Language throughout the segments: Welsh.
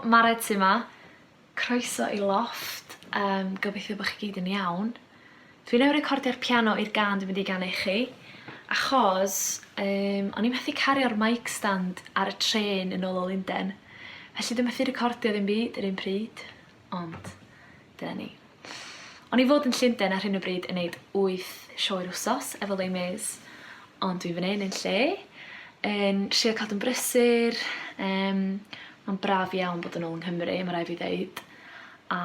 Mared sy 'ma. Croeso i Lofft. Gobeithio bod chi gyd yn iawn. Dwi newydd recordio'r piano i'r gân dwi'n mynd i ganu chi, achos o'n i methu cario'r mic stand ar y trên yn ôl o Lundain. Felly dwi'n methu recordio ddim byd yr un pryd, ond dyna ni. O'n i fod yn Llundain ar hyn o bryd yn neud 8 sioe'r wsos efo Les Mis, ond dwi fan hyn yn lle. Yn Sir Cadw'n brysur, mae'n braf iawn bod yn ôl yng Nghymru, mae rai fi ddeud. A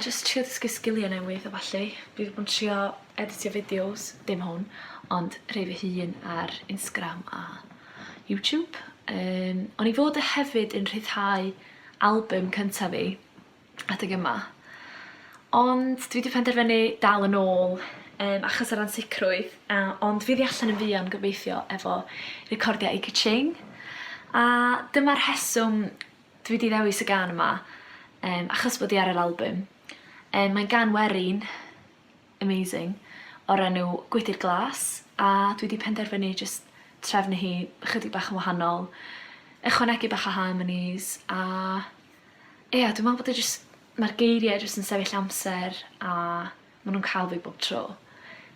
just trio dysgu sgiliau newydd o falle. Fi wedi bod yn trio editio fideos, dim hwn, ond rhai fy hun ar Instagram a YouTube. O'n i fod hefyd yn rhyddhau album cyntaf fi adeg yma. Ond dwi wedi penderfynu dal yn ôl achos yr ansicrwydd, ond fi wedi allan yn fuan gobeithio efo recordia i Ka-Ching. A dyma'r rheswm dwi wedi ddewis y gân yma, achos bod i ar yr album. Mae'n gân werin, amazing, o'r enw Gwydr Glas, a dwi wedi penderfynu just trefnu hi chydig bach yn wahanol, ychwanegu bach o harmonies, a dwi'n meddwl bod mae'r geiriau jyst yn sefyll amser a maen nhw'n cael fi bob tro.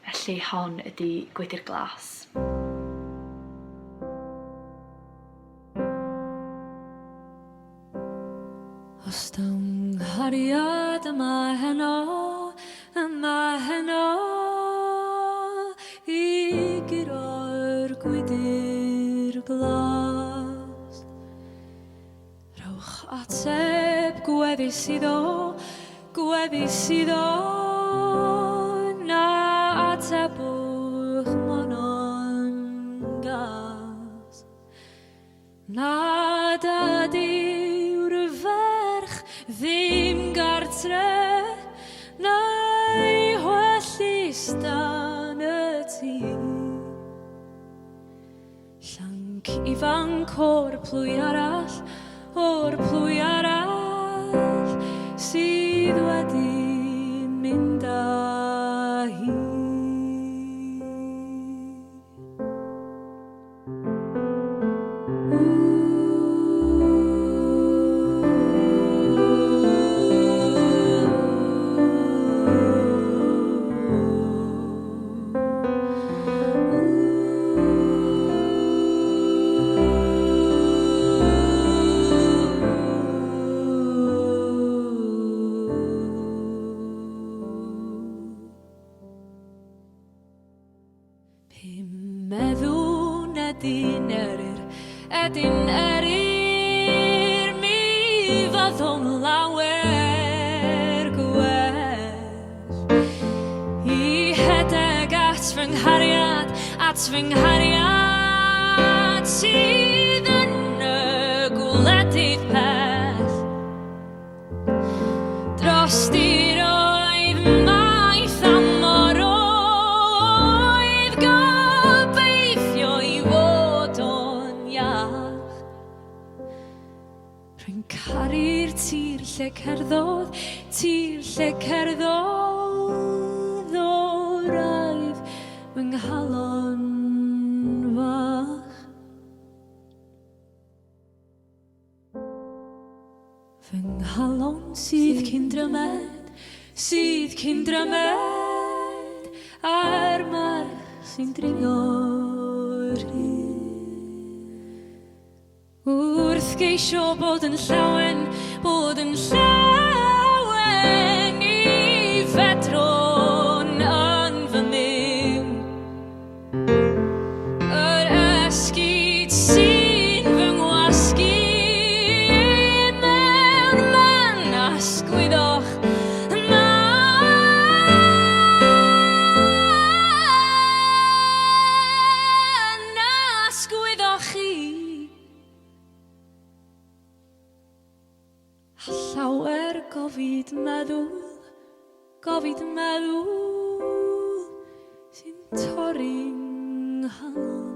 Felly hon ydi Gwydr Glas. Os dawn hariad yma heno I guro'r gwydr glas. Rhowch ateb gwefus iddo, na atebwch mono'n gas. Nad ydy'r ferch ddim gartre, na'i hwellus dan y tŷ. Llanc ifanc o'r plwy arall, sydd wedi mynd â hi. Meddwn edyn erir, mi fyddwn lawer gwell. I hedeg at fy nghariad, sydd yn y gwledydd pell. Dros di'r oedd maith amor oedd gobeithio I fod o'n iach. Rwy'n caru'r tir lle cerddodd o raidd fy nghalon fach. Fy nghalon sydd cyn drymed a'r march sy'n drio'r hyd. Wrth geisio bod yn llawen I fedrwn yn fy miwn. Yr esgyd sy'n fy ngwasgu mewn asgwyddoch chi. Llawer gofid meddwl sy'n torri'n nghalon.